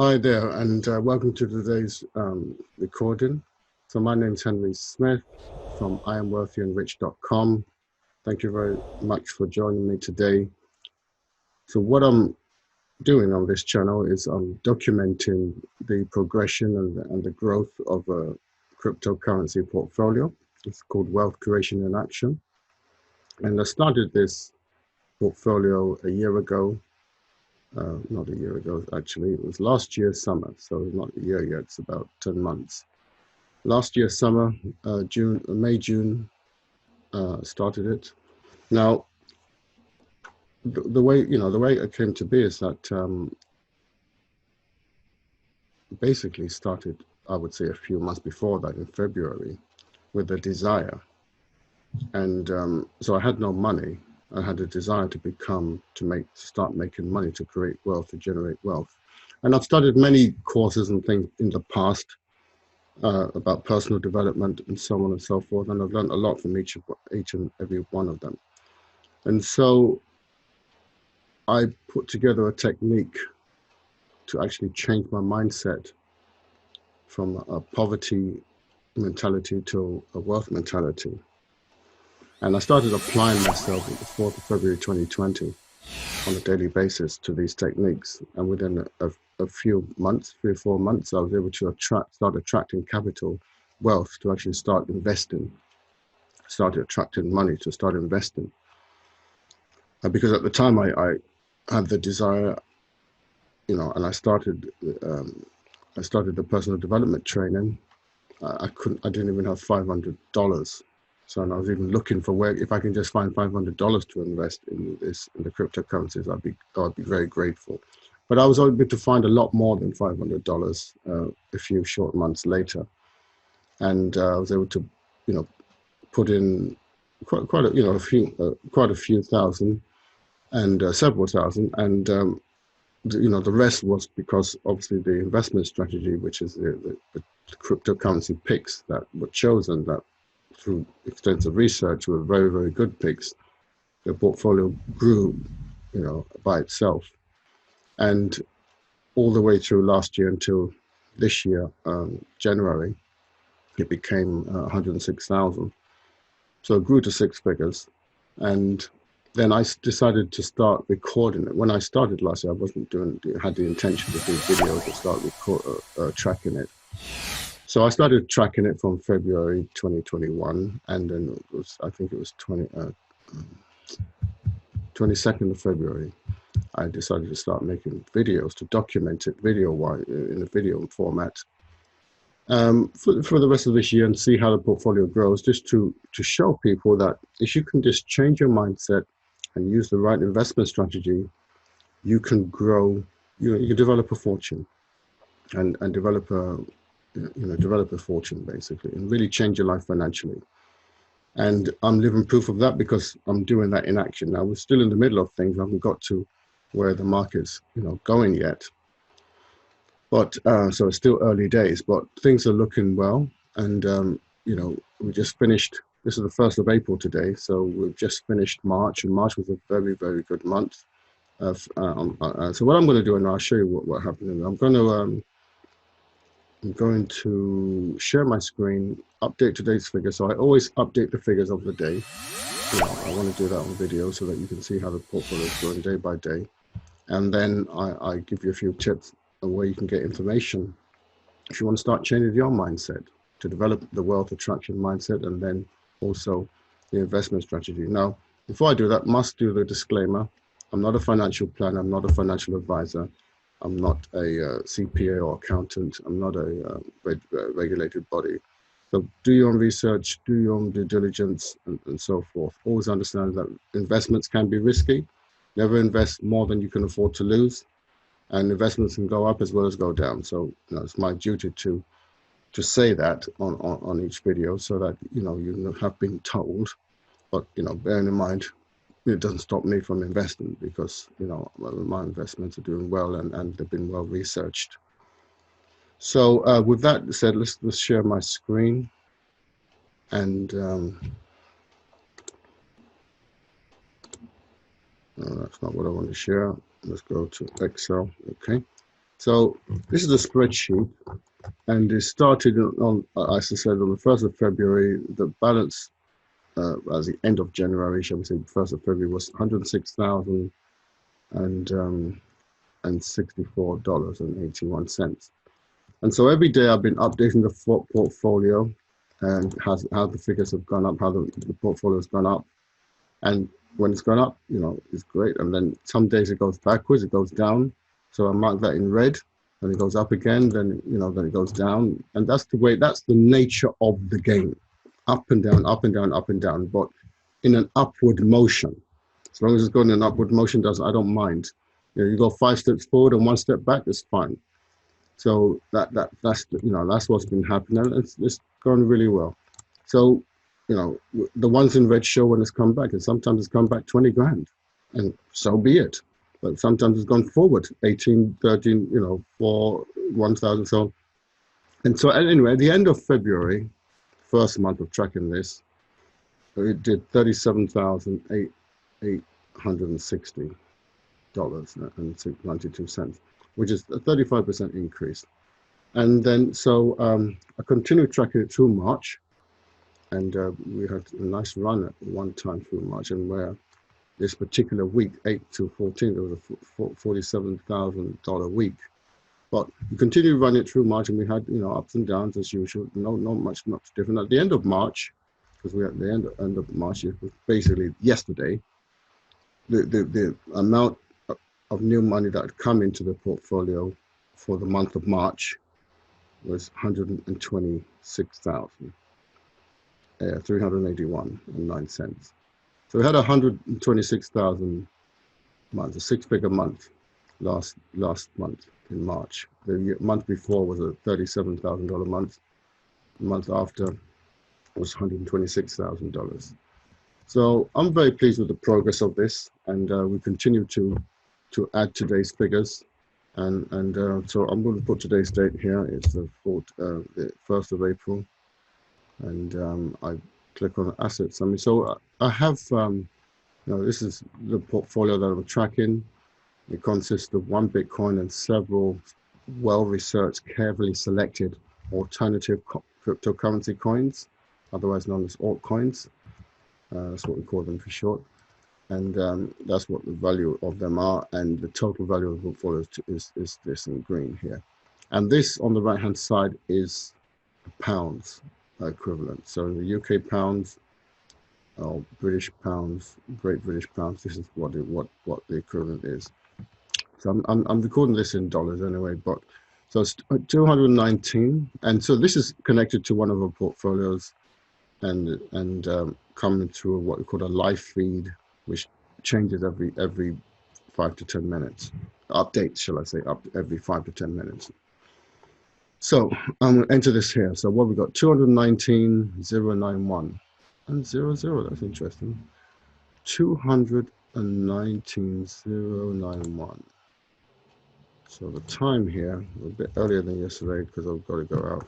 Hi there, and welcome to today's recording. So my name is Henry Smith from IamWealthyandRich.com. Thank you very much for joining me today. So what I'm doing on this channel is I'm documenting the progression and the growth of a cryptocurrency portfolio. It's called Wealth Creation in Action. And I started this portfolio a year ago. Not a year ago, actually. It was last year summer, so not a year yet. It's about 10 months. Last year summer, May, June, started it. Now, the way it came to be is that basically started, I would say, a few months before that, in February, with a desire. And so I had no money. I had a desire to start making money, to create wealth, to generate wealth. And I've studied many courses and things in the past about personal development and so on and so forth. And I've learned a lot from each and every one of them. And so I put together a technique to actually change my mindset from a poverty mentality to a wealth mentality. And I started applying myself on the 4th of February 2020 on a daily basis to these techniques. And within a few months, 3 or 4 months, I was able to start attracting capital, wealth, to actually start investing, started attracting money to start investing. Because at the time I had the desire, and I started the personal development training. I didn't even have $500. So, and I was even looking for if I can just find $500 to invest in the cryptocurrencies, I'd be very grateful. But I was able to find a lot more than $500 a few short months later, and I was able to, put in quite a few thousand, and several thousand, and the rest was because obviously the investment strategy, which is the cryptocurrency picks that were chosen, that through extensive research were very, very good picks. The portfolio grew, by itself. And all the way through last year until this year, January, it became 106,000. So it grew to 6 figures. And then I decided to start recording it. When I started last year, I had the intention to do videos to start tracking it. So I started tracking it from February 2021, and then I think it was 22nd of February, I decided to start making videos to document it in a video format for the rest of this year, and see how the portfolio grows, just to show people that if you can just change your mindset and use the right investment strategy, you can grow, you can develop a fortune and develop a fortune, basically, and really change your life financially. And I'm living proof of that because I'm doing that in action now. We're still in the middle of things. I haven't got to where the market's going yet, but so it's still early days, but things are looking well. And we just finished, this is the 1st of April today, so we've just finished March, and March was a very, very good month. So what I'm going to do, and I'll show you what happened. I'm going to share my screen, update today's figures. So I always update the figures of the day. I want to do that on video so that you can see how the portfolio is growing day by day. And then I give you a few tips on where you can get information if you want to start changing your mindset to develop the wealth attraction mindset, and then also the investment strategy. Now, before I do that, must do the disclaimer. I'm not a financial planner. I'm not a financial advisor. I'm not a CPA or accountant. I'm not a regulated body. So do your own research, do your own due diligence, and so forth. Always understand that investments can be risky. Never invest more than you can afford to lose. And investments can go up as well as go down. So it's my duty to say that on each video, so that you have been told. But bearing in mind, it doesn't stop me from investing, because my investments are doing well, and they've been well researched. So with that said, let's share my screen, and no, that's not what I want to share. Let's go to Excel. Okay, So this is a spreadsheet, and it started on, as I said, on the 1st of February. The balance as the end of January, shall we say, 1st of February, was $106,064.81. And so every day I've been updating the portfolio and how the figures have gone up, how the portfolio has gone up. And when it's gone up, you know, it's great. And then some days it goes backwards, it goes down. So I mark that in red, and it goes up again, then, you know, then it goes down. And that's the way, that's the nature of the game. Up and down, up and down, up and down, but in an upward motion. As long as it's going in an upward motion, I don't mind. You know, you go 5 steps forward and 1 step back, it's fine. So that's you know, that's what's been happening. It's going really well. So, you know, the ones in red show when it's come back, and sometimes it's come back 20 grand, and so be it. But sometimes it's gone forward 18, 13, you know, for 1,000. So, and so anyway, at the end of February, first month of tracking this, it did $37,860.92, which is a 35% increase. And then, so I continued tracking it through March, and we had a nice run at one time through March, and where this particular week, 8 to 14, there was a $47,000 week. But we continued running it through March, and we had, you know, ups and downs as usual. Not much different. At the end of March, because we're at the end of March, it was basically yesterday, the amount of new money that had come into the portfolio for the month of March was 126,381.09. So we had 126,000 month, a 6-figure month last month in March. The month before was a $37,000 month. The month after was $126,000. So I'm very pleased with the progress of this, and we continue to add today's figures. And so I'm going to put today's date here. It's the 1st of April, and I click on Asset Summary. So I have, you know, this is the portfolio that I'm tracking. It consists of 1 Bitcoin and several well-researched, carefully selected alternative cryptocurrency coins, otherwise known as altcoins. That's what we call them for short. And that's what the value of them are. And the total value of the portfolio is this in green here. And this on the right-hand side is pounds equivalent. So in the UK pounds, or British pounds, Great British pounds, this is what the equivalent is. So I'm recording this in dollars anyway, but so it's 219. And so this is connected to one of our portfolios, and coming through what we call a live feed, which changes every 5 to 10 minutes. Updates, shall I say, up every 5 to 10 minutes. So I'm going to enter this here. So what we got, 219,091 and 00. That's interesting. 219,091. So the time here, a bit earlier than yesterday because I've got to go out.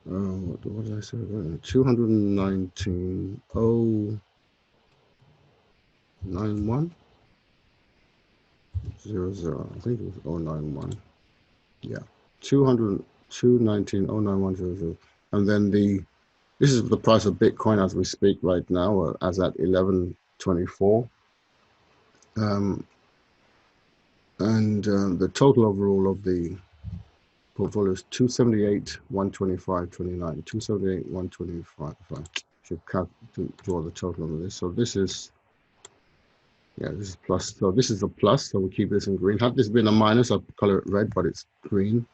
What did I say? 219,091 00. I think it was 091. Yeah, 219,091 and then this is the price of Bitcoin as we speak right now, as at 11:24. The total overall of the portfolio is 278,125.29. 278,125. Should draw the total on this. So this is, yeah, this is plus. So this is a plus. So we keep this in green. Had this been a minus, I'd color it red, but it's green.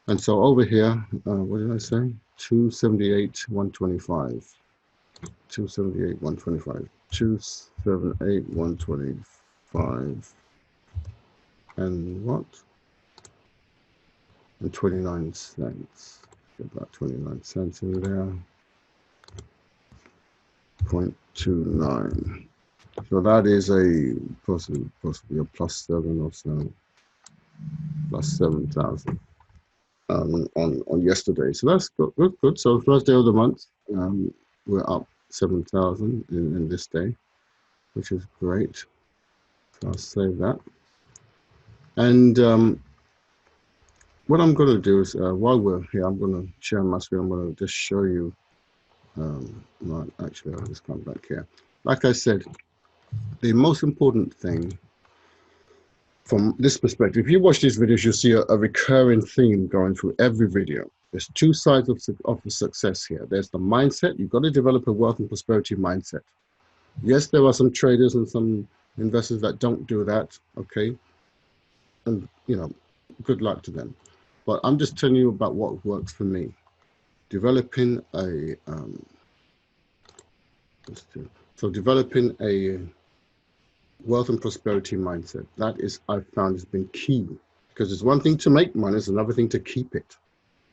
And so over here, what did I say? 278,125. 278,125. 278,125. And what? And 29 cents. Get about 29 cents in there. 0.29. So that is a possibly a +7 or so. +7,000 on yesterday. So that's good. So the first day of the month, we're up 7,000 in this day, which is great. So I'll save that. And what I'm going to do is, while we're here, I'm going to share my screen. I'm going to just show you. Well, actually, I'll just come back here. Like I said, the most important thing from this perspective, if you watch these videos, you'll see a recurring theme going through every video. There's two sides of the success here. There's the mindset. You've got to develop a wealth and prosperity mindset. Yes, there are some traders and some investors that don't do that, okay? And, you know, good luck to them. But I'm just telling you about what works for me. Developing a, developing a wealth and prosperity mindset. That is, I've found, has been key, because it's one thing to make money, it's another thing to keep it.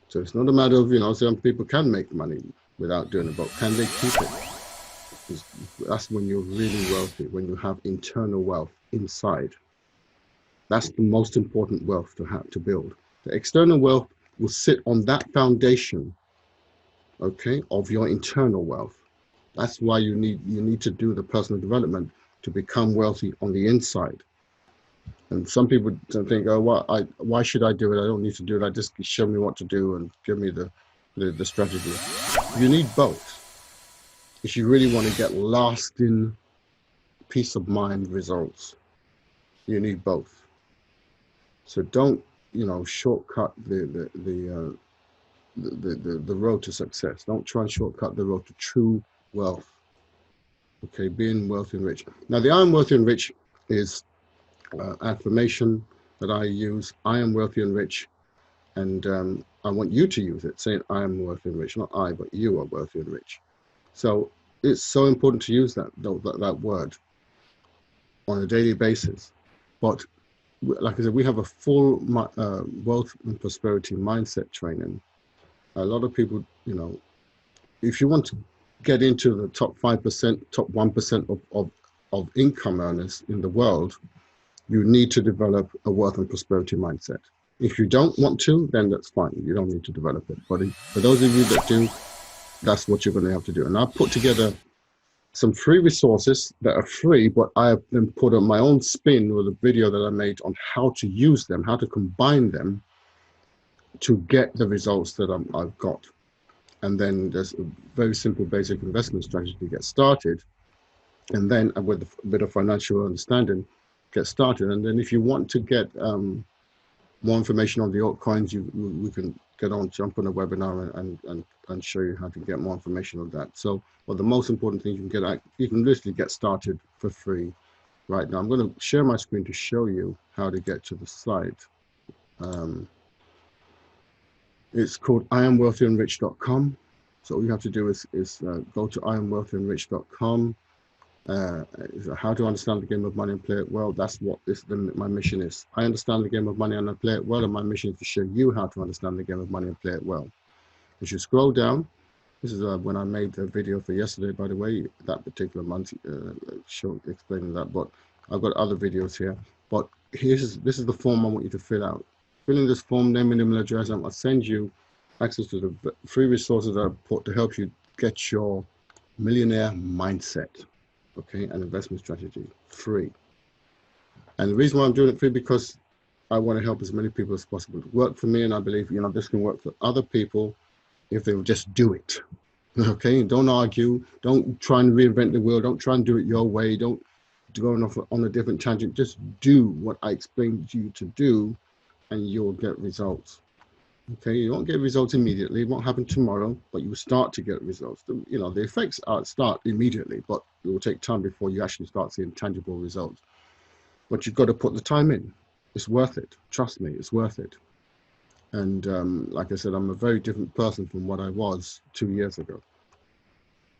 So it's not a matter of, you know, some people can make money without doing it, but can they keep it? That's when you're really wealthy, when you have internal wealth inside. That's the most important wealth to have to build. The external wealth will sit on that foundation, okay, of your internal wealth. That's why you need to do the personal development to become wealthy on the inside. And some people think, oh, why should I do it? I don't need to do it. Just show me what to do and give me the strategy. You need both. If you really want to get lasting peace of mind results, you need both. So don't, you know, shortcut the road to success. Don't try and shortcut the road to true wealth. Okay, being wealthy and rich. Now, the I Am Wealthy and Rich is affirmation that I use. I am wealthy and rich, and I want you to use it, saying I am wealthy and rich. Not I, but you are wealthy and rich. So it's so important to use that word on a daily basis. But like I said, we have a full wealth and prosperity mindset training. A lot of people, you know, if you want to get into the top 5%, top 1% of income earners in the world, you need to develop a wealth and prosperity mindset. If you don't want to, then that's fine. You don't need to develop it. But for those of you that do, that's what you're going to have to do. And I've put together some free resources that are free, but I have then put on my own spin with a video that I made on how to use them, how to combine them to get the results that I've got. And then there's a very simple basic investment strategy to get started. And then with a bit of financial understanding, get started. And then if you want to get more information on the altcoins, we can jump on a webinar and show you how to get more information on that. So, well, the most important thing you can literally get started for free right now. I'm going to share my screen to show you how to get to the site. It's called IamWealthyandRich.com. So all you have to do is go to IamWealthyandRich.com. How to understand the game of money and play it well. That's what my mission is. I understand the game of money and I play it well, and my mission is to show you how to understand the game of money and play it well. As you scroll down, this is when I made the video for yesterday, by the way, that particular month, explaining that, but I've got other videos here. But this is the form I want you to fill out. Fill in this form, name and email address, and I'll send you access to the free resources that I've put to help you get your millionaire mindset. Okay, an investment strategy, free. And the reason why I'm doing it free, because I want to help as many people as possible. It worked for me, and I believe, you know, this can work for other people if they will just do it. Okay, don't argue, don't try and reinvent the wheel, don't try and do it your way, don't go off on a different tangent. Just do what I explained to you to do, and you'll get results. Okay, you won't get results immediately. It won't happen tomorrow, but you will start to get results. You know, the effects start immediately, but it will take time before you actually start seeing tangible results. But you've got to put the time in. It's worth it. Trust me, it's worth it. And like I said, I'm a very different person from what I was 2 years ago.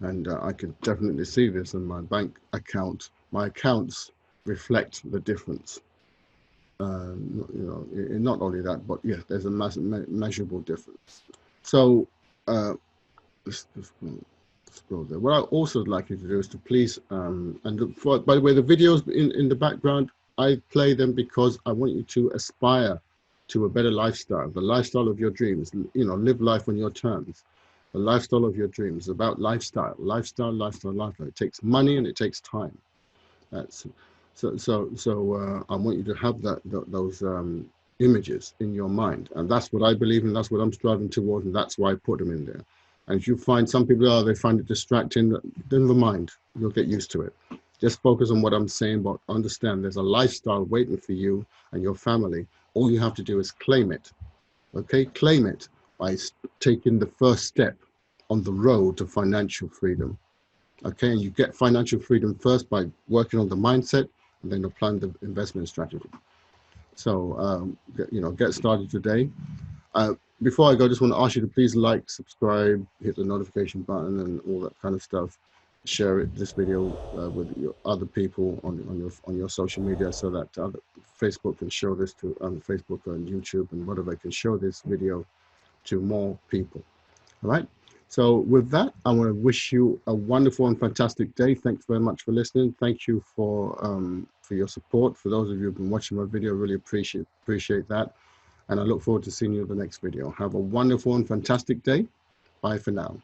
And I can definitely see this in my bank account. My accounts reflect the difference. You know, not only that, but yeah, there's a measurable difference. So let's scroll there. What I also would like you to do is to please, and look for, by the way, the videos in the background, I play them because I want you to aspire to a better lifestyle, the lifestyle of your dreams. You know, live life on your terms. The lifestyle of your dreams, about lifestyle. It takes money and it takes time. That's so I want you to have those images in your mind. And that's what I believe in, that's what I'm striving towards, and that's why I put them in there. And if you find some people, they find it distracting, never mind, you'll get used to it. Just focus on what I'm saying, but understand there's a lifestyle waiting for you and your family. All you have to do is claim it, okay? Claim it by taking the first step on the road to financial freedom, okay? And you get financial freedom first by working on the mindset and then applying the investment strategy. So, get started today. Before I go, I just want to ask you to please like, subscribe, hit the notification button and all that kind of stuff. Share this video with your other people on your social media, so that Facebook can show this to Facebook and YouTube and whatever, can show this video to more people. All right. So with that, I want to wish you a wonderful and fantastic day. Thanks very much for listening. Thank you for your support. For those of you who've been watching my video, really appreciate that. And I look forward to seeing you in the next video. Have a wonderful and fantastic day. Bye for now.